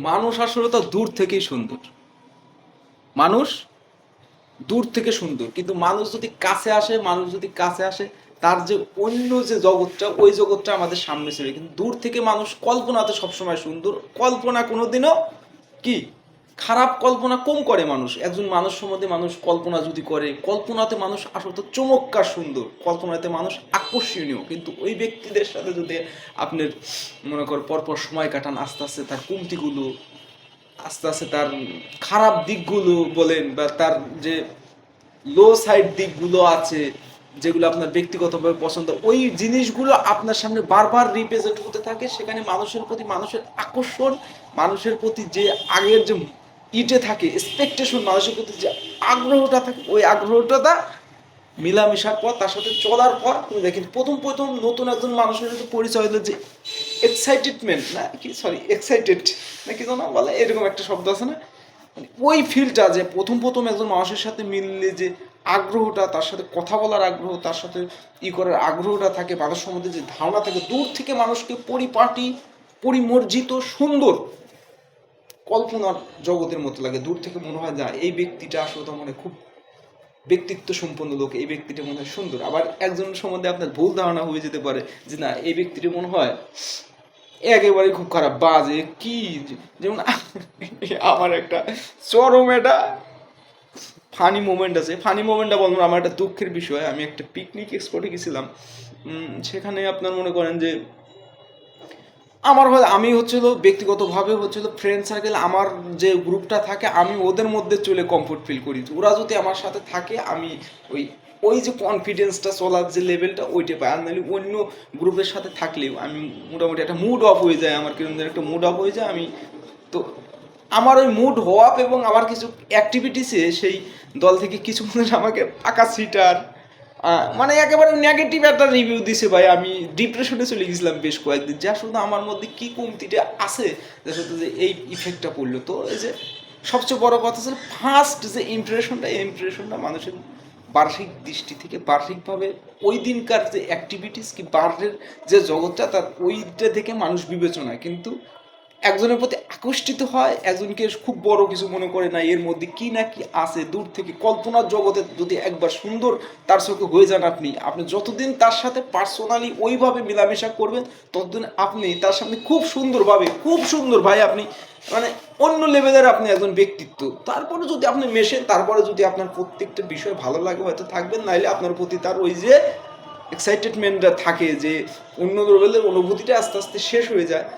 মানুষ আসলে তো দূর থেকেই সুন্দর। মানুষ দূর থেকে সুন্দর, কিন্তু মানুষ যদি কাছে আসে, তার যে অন্য যে জগৎটা, ওই জগৎটা আমাদের সামনে ছিল। কিন্তু দূর থেকে মানুষ কল্পনাতে সবসময় সুন্দর। কল্পনা কোনোদিনও কি খারাপ কল্পনা কম করে মানুষ। একজন মানুষ সম্বন্ধে মানুষ কল্পনা যদি করে, কল্পনাতে মানুষ আসলে তো চমৎকার সুন্দর, কল্পনাতে মানুষ আকর্ষণীয়। কিন্তু ওই ব্যক্তিদের সাথে যদি আপনার মনে কর পরপর সময় কাটান, আস্তে আস্তে তার কমতিগুলো, আস্তে আস্তে তার খারাপ দিকগুলো বলেন, বা তার যে লো সাইড দিকগুলো আছে যেগুলো আপনার ব্যক্তিগতভাবে পছন্দ, ওই জিনিসগুলো আপনার সামনে বারবার রিপ্রেজেন্ট হতে থাকে। সেখানে মানুষের প্রতি মানুষের আকর্ষণ, মানুষের প্রতি যে আগের যে ইটে থাকে এক্সপেকটেশন, মানুষের প্রতি যে আগ্রহটা থাকে, ওই আগ্রহটা মিলামিশার পর, তার সাথে চলার পর আপনি দেখেন প্রথম প্রথম নতুন একজন মানুষের সাথে পরিচয় হলো যে এক্সাইটেডমেন্ট না কি, সরি এক্সাইটেড না কি জানো বলে, এরকম একটা শব্দ আছে না, মানে ওই ফিলটা যে প্রথম প্রথম একজন মানুষের সাথে মিললে যে আগ্রহটা, তার সাথে কথা বলার আগ্রহ, তার সাথে করার আগ্রহটা থাকে, মানুষ সম্বন্ধে যে ধারণা থাকে, দূর থেকে মানুষকে পরিপাটি, পরিমর্জিত, সুন্দর কল্পনার জগতের মতো লাগে। দূর থেকে মনে হয় যা এই ব্যক্তিটা আসলে তো মানে খুব ব্যক্তিত্ব সম্পন্ন লোক, এই ব্যক্তিটা মনে হয় সুন্দর। আবার একজন সম্বন্ধে আপনার ভুল ধারণা হয়ে যেতে পারে যে না, এই ব্যক্তিটা মনে হয় একেবারে খুব খারাপ, বাজে কি। যেমন আমার একটা চরম একটা ফানি মোমেন্ট আছে। ফানি মোমেন্টটা বলবো, আমার একটা দুঃখের বিষয়। আমি একটা পিকনিক স্পটে গেছিলাম, সেখানে আপনার মনে করেন যে আমার আমি হচ্ছিল ব্যক্তিগতভাবে হচ্ছিল ফ্রেন্ড সার্কেল, আমার যে গ্রুপটা থাকে আমি ওদের মধ্যে চলে কমফোর্ট ফিল করি। ওরা যদি আমার সাথে থাকে আমি ওই ওই যে কনফিডেন্সটা, চলার যে লেভেলটা, ওইটা পাই। আর নাহলে অন্য গ্রুপের সাথে থাকলেও আমি মোটামুটি একটা মুড অফ হয়ে যায়, আমার কিরকম যেন একটা মুড অফ হয়ে যায়। আমি তো আমার ওই মুড অফ এবং আমার কিছু অ্যাক্টিভিটিসে সেই দল থেকে কিছু মানুষ আমাকে পাকা সিটার, মানে একেবারে নেগেটিভ একটা রিভিউ দিছে ভাই। আমি ডিপ্রেশনে চলে গেছিলাম বেশ কয়েকদিন, যে আসলে আমার মধ্যে কি কমতিটা আছে যে এই ইফেক্টটা পড়লো। তো এই যে সবচেয়ে বড় কথা ছিল ফার্স্ট যে ইমপ্রেশনটা, এই ইমপ্রেশনটা মানুষের বার্ষিক দৃষ্টি থেকে, বার্ষিকভাবে ওই দিনকার যে অ্যাক্টিভিটিস কি বার্ষের যে জগৎটা, তার ওইটা থেকে মানুষ বিবেচনা কিন্তু একজনের প্রতি আকর্ষিত হয়, একজনকে খুব বড় কিছু মনে করে না, এর মধ্যে কি না কি আছে। দূর থেকে কল্পনার জগতে যদি একবার সুন্দর তার চোখে হয়ে যান, আপনি যতদিন তার সাথে পার্সোনালি ওইভাবে মেলামেশা করবেন, ততদিন আপনি তার সামনে খুব সুন্দর ভাই, আপনি মানে অন্য লেভেলের আপনি একজন ব্যক্তিত্ব। তারপরে যদি আপনি মেশেন, তারপরে যদি আপনার প্রত্যেকটা বিষয় ভালো লাগে হয়তো থাকবেন, নাইলে আপনার প্রতি তার ওই যে এক্সাইটেডমেন্টটা থাকে, যে অন্য লেভেলের অনুভূতিটা আস্তে আস্তে শেষ হয়ে যায়।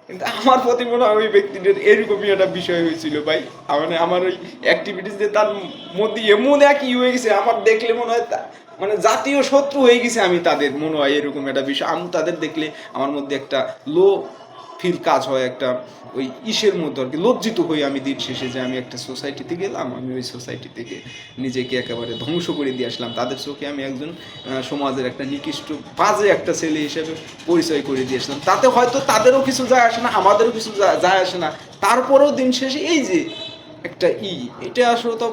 কিন্তু আমার প্রতি মনে হয় ওই ব্যক্তিদের এরকমই একটা বিষয় হয়েছিল ভাই। মানে আমার ওই অ্যাক্টিভিটিস যে তার মধ্যে এমন এক হয়ে গেছে, আমার দেখলে মনে হয় মানে জাতীয় শত্রু হয়ে গেছে আমি তাদের, মনে হয় এরকম একটা বিষয়। আমি তাদের দেখলে আমার মধ্যে একটা লো ফিল কাজ হয়, একটা ওই ইসের মধ্যে আর কি, লজ্জিত হই আমি দিন শেষে যে আমি একটা সোসাইটিতে গেলাম, আমি ওই সোসাইটি থেকে নিজেকে একেবারে ধ্বংস করে দিয়ে আসলাম। তাদের চোখে আমি একজন সমাজের একটা নিকৃষ্ট বাজে একটা ছেলে হিসেবে পরিচয় করে দিয়ে আসলাম। তাতে হয়তো তাদেরও কিছু যায় আসে না, আমাদেরও কিছু যায় আসে না। তারপরেও দিন শেষে এই যে একটা এটা আসলে তো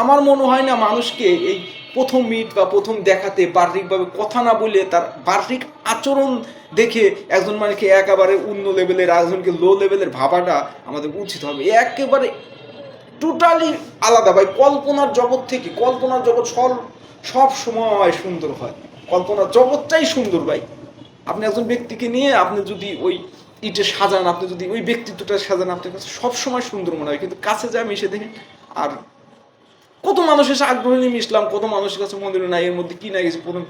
আমার মনে হয় না মানুষকে এই প্রথম মিট বা প্রথম দেখাতে বাহ্যিকভাবে কথা না বলে তার বাহ্যিক আচরণ দেখে একজন মানুষকে একেবারে অন্য লেভেলের, একজনকে লো লেভেলের ভাবাটা আমাদের উচিত হবে। একেবারে টোটালি আলাদা ভাই কল্পনার জগৎ থেকে। কল্পনার জগৎ সব সময় সুন্দর হয়, কল্পনার জগৎটাই সুন্দর ভাই। আপনি একজন ব্যক্তিকে নিয়ে আপনি যদি ওই ইটে সাজান, আপনি যদি ওই ব্যক্তিত্বটা সাজান, আপনার কাছে সবসময় সুন্দর মনে হয়। কিন্তু কাছে যা মিশে দেখেন, আর কত মানুষের সাথে আগ্রহ নিয়ে মিশলাম, কত মানুষের কাছে মনে হলো না এর মধ্যে কি না গেছে, প্রথম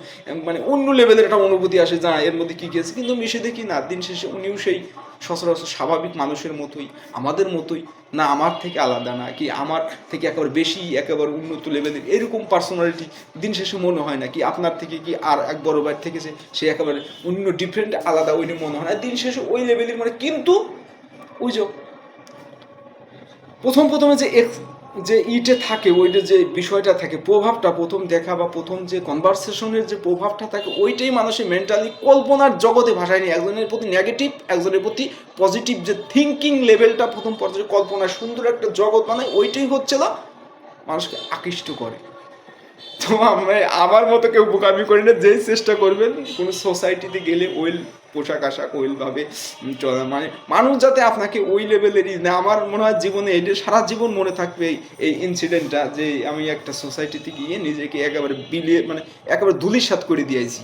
মানে অন্য লেভেলের একটা অনুভূতি আসে যা এর মধ্যে কি গেছে। কিন্তু মিশে দেখি না, দিন শেষে উনিও সেই সচরাচর স্বাভাবিক মানুষের মতোই, আমাদের মতোই, না আমার থেকে আলাদা, না কি আমার থেকে একেবারে বেশি, একেবারে উন্নত লেভেলের এরকম পার্সোনালিটি দিন শেষে মনে হয় না। কি আপনার থেকে কি আর এক বড় ভাই থেকে সে একেবারে অন্য ডিফারেন্ট আলাদা, ওই মনে হয় না দিন শেষে ওই লেভেলের। মানে কিন্তু ওই যে প্রথমে যে ইটে থাকে, ওইটা যে বিষয়টা থাকে, প্রভাবটা প্রথম দেখা বা প্রথম যে কনভারসেশনের যে প্রভাবটা থাকে, ওইটাই মানুষের মেন্টালি কল্পনার জগতে ভাষায় নিয়ে একজনের প্রতি নেগেটিভ, একজনের প্রতি পজিটিভ যে থিঙ্কিং লেভেলটা প্রথম পর্যায়ে কল্পনার সুন্দর একটা জগৎ বানায়, ওইটাই হচ্ছে না মানুষকে আকৃষ্ট করে। তো আমার মতো কেউ বোকামি করি না, যেই চেষ্টা করবেন কোনো সোসাইটিতে গেলে ওই পোশাক আশাক ওইভাবে মানে মানুষ যাতে আপনাকে ওই লেভেলেরই না। আমার মনে হয় জীবনে এটা সারা জীবন মনে থাকবে এই ইনসিডেন্টটা, যে আমি একটা সোসাইটিতে গিয়ে নিজেকে একেবারে বিলিয়ে মানে একেবারে ধূলিসাৎ করে দিয়েছি।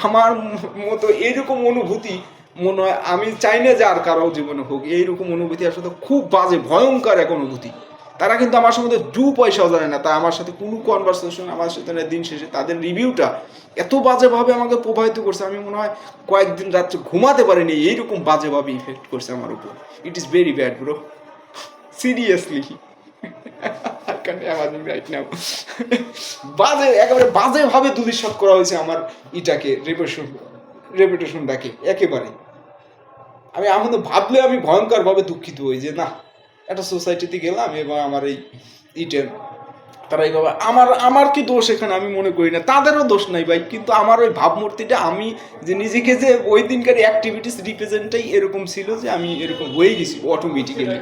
আমার মতো এইরকম অনুভূতি মনে হয় আমি চাই না যে আর কারো জীবনে হোক। এইরকম অনুভূতি আসলে খুব বাজে, ভয়ঙ্কর এক অনুভূতি। তারা কিন্তু আমার সঙ্গে দু পয়সাও জানে না, তাই আমার সাথে কোনো কনভারসেশন আমার সাথে দিন শেষে তাদের রিভিউটা এত বাজেভাবে আমাকে প্রভাবিত করছে, আমি মনে হয় কয়েকদিন রাত্রে ঘুমাতে পারিনি, এইরকম বাজেভাবে ইফেক্ট করছে আমার উপর। It is very bad bro, seriously. বাজে, একেবারে বাজেভাবে ধূলিসাৎ করা হয়েছে আমার ইটাকে, রেপুটেশনটাকে একেবারে। আমি এখন তো ভাবলে আমি ভয়ঙ্করভাবে দুঃখিত হই যে না, একটা সোসাইটিতে গেলাম এবং আমার এই ইটেন তারা এইভাবে আমার কি দোষ এখানে আমি মনে করি না, তাদেরও দোষ নাই ভাই, কিন্তু আমার ওই ভাবমূর্তিটা আমি যে নিজেকে যে ওই দিনকার অ্যাক্টিভিটিস রিপ্রেজেন্টটাই এরকম ছিল যে আমি এরকম হয়ে গেছি অটোমেটিক্যালি।